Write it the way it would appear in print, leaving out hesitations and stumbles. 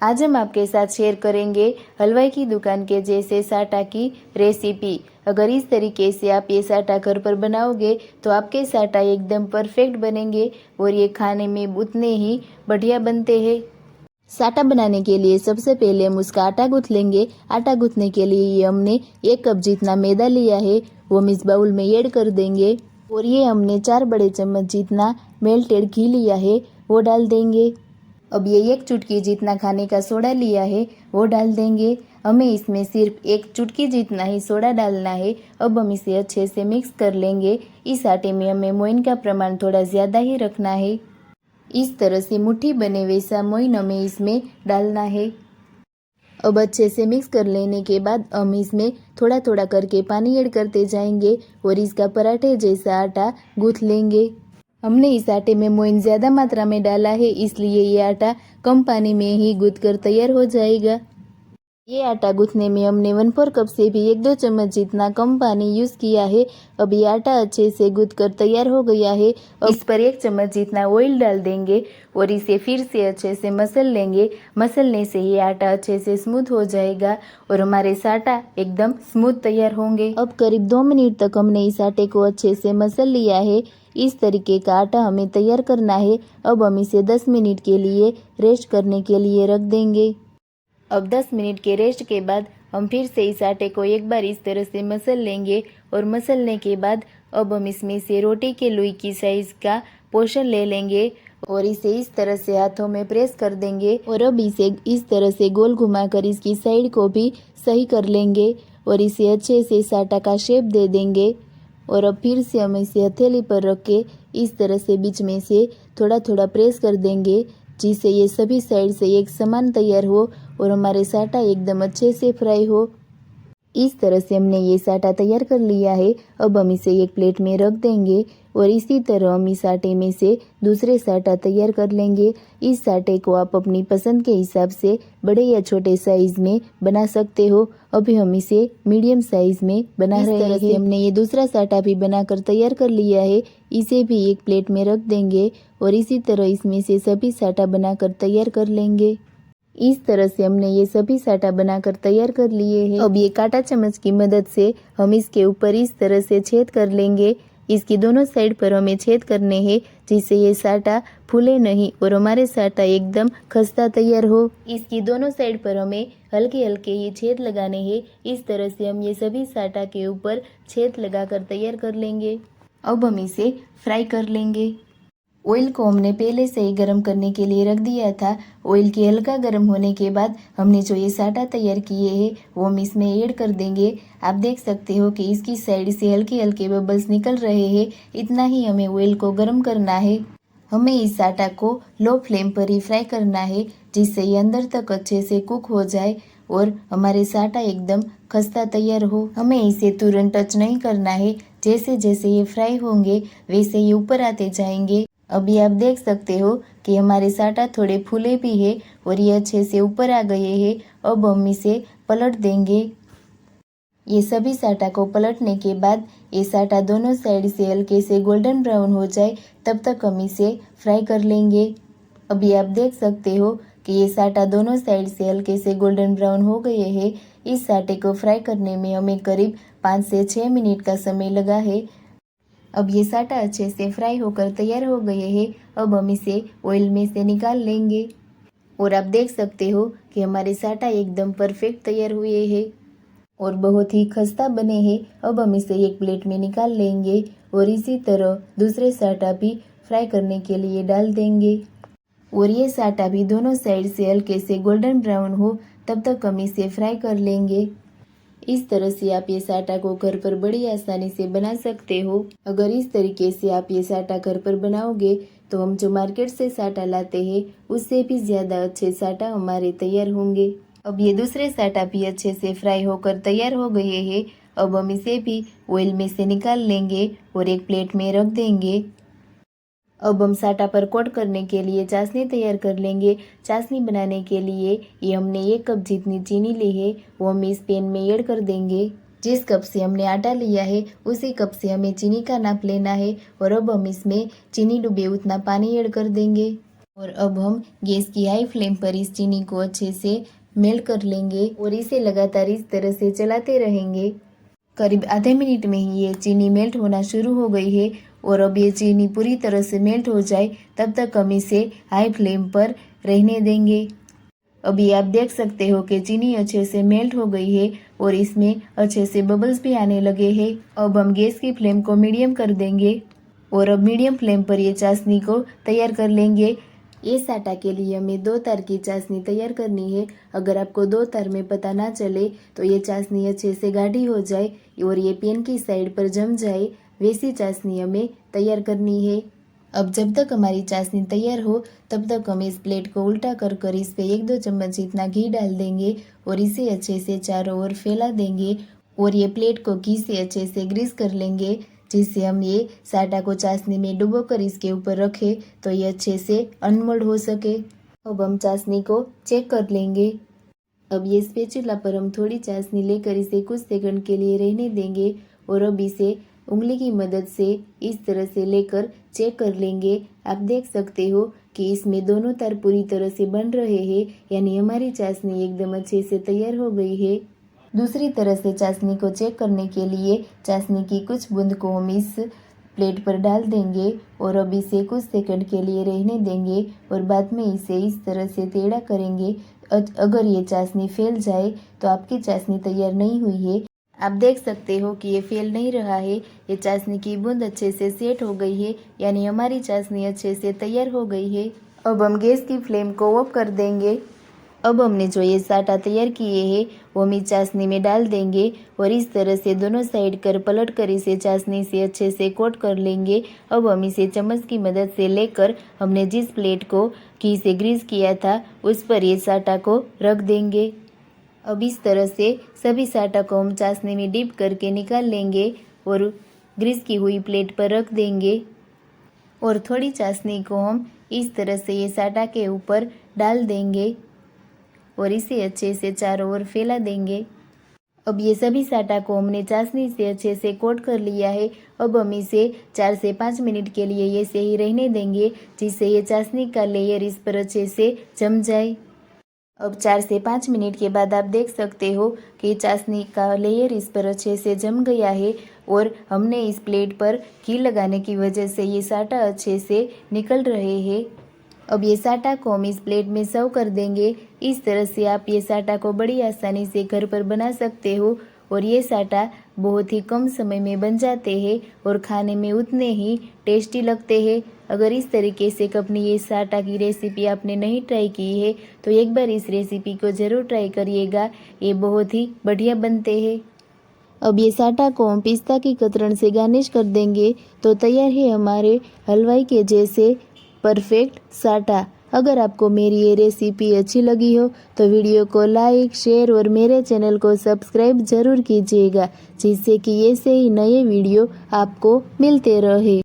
आज हम आपके साथ शेयर करेंगे हलवाई की दुकान के जैसे साटा की रेसिपी। अगर इस तरीके से आप ये साटा घर पर बनाओगे तो आपके साटा एकदम परफेक्ट बनेंगे और ये खाने में उतने ही बढ़िया बनते हैं। साटा बनाने के लिए सबसे पहले हम उसका आटा गूँथ लेंगे। आटा गूँथने के लिए ये हमने 1 कप जितना मैदा लिया है, वो हम इस बाउल में ऐड कर देंगे। और ये हमने 4 बड़े चम्मच जितना मेल्टेड घी लिया है, वो डाल देंगे। अब ये 1 चुटकी जितना खाने का सोडा लिया है, वो डाल देंगे। हमें इसमें सिर्फ 1 चुटकी जितना ही सोडा डालना है। अब हम इसे अच्छे से मिक्स कर लेंगे। इस आटे में हमें मोइन का प्रमाण थोड़ा ज़्यादा ही रखना है। इस तरह से मुट्ठी बने वैसा मोइन हमें इसमें डालना है। अब अच्छे से मिक्स कर लेने के बाद हम इसमें थोड़ा थोड़ा करके पानी ऐड करते जाएंगे और इसका पराठे जैसा आटा गूँथ लेंगे। हमने इस आटे में मोइन ज़्यादा मात्रा में डाला है, इसलिए ये आटा कम पानी में ही गूँथ कर तैयार हो जाएगा। ये आटा गूँथने में हमने 1/4 कप से भी 1-2 चम्मच जितना कम पानी यूज़ किया है। अब ये आटा अच्छे से गूँथ कर तैयार हो गया है। अब इस पर 1 चम्मच जितना ऑयल डाल देंगे और इसे फिर से अच्छे से मसल लेंगे। मसलने से ये आटा अच्छे से स्मूथ हो जाएगा और हमारे साटा एकदम स्मूथ तैयार होंगे। अब करीब 2 मिनट तक हमने इस आटे को अच्छे से मसल लिया है। इस तरीके का आटा हमें तैयार करना है। अब हम इसे 10 मिनट के लिए रेस्ट करने के लिए रख देंगे। अब 10 मिनट के रेस्ट के बाद हम फिर से इस आटे को एक बार इस तरह से मसल लेंगे और मसलने के बाद अब हम इसमें से रोटी के लोई की साइज़ का पोर्शन ले लेंगे और इसे इस तरह से हाथों में प्रेस कर देंगे। और अब इसे इस तरह से गोल घुमाकर इसकी साइड को भी सही कर लेंगे और इसे अच्छे से इस आटा का शेप दे देंगे। और अब फिर से हम इसे हथेली पर रख के इस तरह से बीच में से थोड़ा थोड़ा प्रेस कर देंगे, जिससे ये सभी साइड से एक समान तैयार हो और हमारे साटा एकदम अच्छे से फ्राई हो। इस तरह से हमने ये साटा तैयार कर लिया है। अब हम इसे एक प्लेट में रख देंगे और इसी तरह हम इस आटे में से दूसरे साटा तैयार कर लेंगे। इस साटे को आप अपनी पसंद के हिसाब से बड़े या छोटे साइज़ में बना सकते हो। अभी हम इसे मीडियम साइज़ में बना रहे हैं। इस तरह से हमने ये दूसरा साटा भी बनाकर तैयार कर लिया है। इसे भी एक प्लेट में रख देंगे और इसी तरह इसमें से सभी साटा बनाकर तैयार कर लेंगे। इस तरह से हमने ये सभी साटा बनाकर तैयार कर लिए हैं। अब ये कांटा चम्मच की मदद से हम इसके ऊपर इस तरह से छेद कर लेंगे। इसकी दोनों साइड पर हमें छेद करने हैं, जिससे ये साटा फूले नहीं और हमारे साटा एकदम खस्ता तैयार हो। इसकी दोनों साइड पर हमें हल्के हल्के ही छेद लगाने हैं। इस तरह से हम ये सभी साटा के ऊपर छेद लगाकर तैयार कर लेंगे। अब हम इसे फ्राई कर लेंगे। ऑयल को हमने पहले से ही गर्म करने के लिए रख दिया था। ऑयल के हल्का गर्म होने के बाद हमने जो ये साटा तैयार किए हैं वो हम इसमें ऐड कर देंगे। आप देख सकते हो कि इसकी साइड से हल्के हल्के बबल्स निकल रहे हैं। इतना ही हमें ऑयल को गर्म करना है। हमें इस साटा को लो फ्लेम पर ही फ्राई करना है, जिससे ये अंदर तक अच्छे से कुक हो जाए और हमारे साटा एकदम खस्ता तैयार हो। हमें इसे तुरंत टच नहीं करना है। जैसे जैसे ये फ्राई होंगे वैसे ये ऊपर आते जाएंगे। अभी आप देख सकते हो कि हमारे साटा थोड़े फूले भी है और ये अच्छे से ऊपर आ गए हैं। अब हम इसे पलट देंगे। ये सभी साटा को पलटने के बाद ये साटा दोनों साइड से हल्के से गोल्डन ब्राउन हो जाए तब तक हम इसे फ्राई कर लेंगे। अभी आप देख सकते हो कि ये साटा दोनों साइड से हल्के से गोल्डन ब्राउन हो गए हैं। इस साटे को फ्राई करने में हमें करीब 5 से 6 मिनट का समय लगा है। अब ये साटा अच्छे से फ्राई होकर तैयार हो गए हैं। अब हम इसे ऑयल में से निकाल लेंगे और आप देख सकते हो कि हमारे साटा एकदम परफेक्ट तैयार हुए हैं और बहुत ही खस्ता बने हैं। अब हम इसे एक प्लेट में निकाल लेंगे और इसी तरह दूसरे साटा भी फ्राई करने के लिए डाल देंगे और ये साटा भी दोनों साइड से हल्के से गोल्डन ब्राउन हो तब तक हम इसे फ्राई कर लेंगे। इस तरह से आप ये साटा को घर पर बड़ी आसानी से बना सकते हो। अगर इस तरीके से आप ये साटा घर पर बनाओगे तो हम जो मार्केट से साटा लाते हैं उससे भी ज़्यादा अच्छे साटा हमारे तैयार होंगे। अब ये दूसरे साटा भी अच्छे से फ्राई होकर तैयार हो गए हैं। अब हम इसे भी ऑयल में से निकाल लेंगे और एक प्लेट में रख देंगे। अब हम साटा पर कोट करने के लिए चाशनी तैयार कर लेंगे। चाशनी बनाने के लिए ये हमने 1 कप जितनी चीनी ली है वो हम इस पैन में ऐड कर देंगे। जिस कप से हमने आटा लिया है उसी कप से हमें चीनी का नाप लेना है और अब हम इसमें चीनी डूबे उतना पानी ऐड कर देंगे। और अब हम गैस की हाई फ्लेम पर इस चीनी को अच्छे से मेल्ट कर लेंगे और इसे लगातार इस तरह से चलाते रहेंगे। करीब आधे मिनट में ही ये चीनी मेल्ट होना शुरू हो गई है और अब ये चीनी पूरी तरह से मेल्ट हो जाए तब तक हम इसे हाई फ्लेम पर रहने देंगे। अभी आप देख सकते हो कि चीनी अच्छे से मेल्ट हो गई है और इसमें अच्छे से बबल्स भी आने लगे हैं। अब हम गैस की फ्लेम को मीडियम कर देंगे और अब मीडियम फ्लेम पर ये चाशनी को तैयार कर लेंगे। ये साटा के लिए हमें 2 तार की चाशनी तैयार करनी है। अगर आपको 2 तार में पता ना चले तो ये चाशनी अच्छे से गाढ़ी हो जाए और ये पेन की साइड पर जम जाए, वैसी चाशनी हमें तैयार करनी है। अब जब तक हमारी चाशनी तैयार हो तब तक हम इस प्लेट को उल्टा कर इस पे 1-2 चम्मच इतना घी डाल देंगे और इसे अच्छे से चारों ओर फैला देंगे और ये प्लेट को घी से अच्छे से ग्रीस कर लेंगे, जिससे हम ये साटा को चाशनी में डुबोकर इसके ऊपर रखें तो ये अच्छे से अनमोल्ड हो सके। अब हम चाशनी को चेक कर लेंगे। अब ये स्पैचुला पर हम थोड़ी चाशनी लेकर इसे कुछ सेकंड के लिए रहने देंगे और अब इसे उंगली की मदद से इस तरह से लेकर चेक कर लेंगे। आप देख सकते हो कि इसमें दोनों तार पूरी तरह से बन रहे हैं, यानी हमारी चाशनी एकदम अच्छे से तैयार हो गई है। दूसरी तरह से चाशनी को चेक करने के लिए चाशनी की कुछ बूंद को हम इस प्लेट पर डाल देंगे और अब इसे कुछ सेकंड के लिए रहने देंगे और बाद में इसे इस तरह से टेढ़ा करेंगे। अगर ये चाशनी फैल जाए तो आपकी चाशनी तैयार नहीं हुई है। आप देख सकते हो कि ये फैल नहीं रहा है, ये चाशनी की बूंद अच्छे से सेट हो गई है, यानी हमारी चाशनी अच्छे से तैयार हो गई है। अब हम गैस की फ्लेम को ऑफ कर देंगे। अब हमने जो ये साटा तैयार किए हैं वो हम इस चाशनी में डाल देंगे और इस तरह से दोनों साइड कर पलट कर इसे चाशनी से अच्छे से कोट कर लेंगे। अब हम इसे चम्मच की मदद से लेकर हमने जिस प्लेट को घी से ग्रीस किया था उस पर ये साटा को रख देंगे। अब इस तरह से सभी साटा को हम चाशनी में डिप करके निकाल लेंगे और ग्रीस की हुई प्लेट पर रख देंगे और थोड़ी चाशनी को हम इस तरह से ये साटा के ऊपर डाल देंगे और इसे अच्छे से चारों ओर फैला देंगे। अब ये सभी साटा को हमने चाशनी से अच्छे से कोट कर लिया है। अब हम इसे 4 से 5 मिनट के लिए ऐसे ही रहने देंगे, जिससे ये चाशनी का लेयर इस पर अच्छे से जम जाए। अब 4 से 5 मिनट के बाद आप देख सकते हो कि चाशनी का लेयर इस पर अच्छे से जम गया है और हमने इस प्लेट पर घी लगाने की वजह से ये साटा अच्छे से निकल रहे हैं। अब ये साटा को हम इस प्लेट में सर्व कर देंगे। इस तरह से आप ये साटा को बड़ी आसानी से घर पर बना सकते हो और ये साटा बहुत ही कम समय में बन जाते हैं और खाने में उतने ही टेस्टी लगते हैं। अगर इस तरीके से कभी ये साटा की रेसिपी आपने नहीं ट्राई की है तो एक बार इस रेसिपी को ज़रूर ट्राई करिएगा, ये बहुत ही बढ़िया बनते हैं। अब ये साटा को हम पिस्ता की कतरन से गार्निश कर देंगे तो तैयार है हमारे हलवाई के जैसे परफेक्ट साटा। अगर आपको मेरी ये रेसिपी अच्छी लगी हो तो वीडियो को लाइक, शेयर और मेरे चैनल को सब्सक्राइब ज़रूर कीजिएगा, जिससे कि ऐसे ही नए वीडियो आपको मिलते रहे।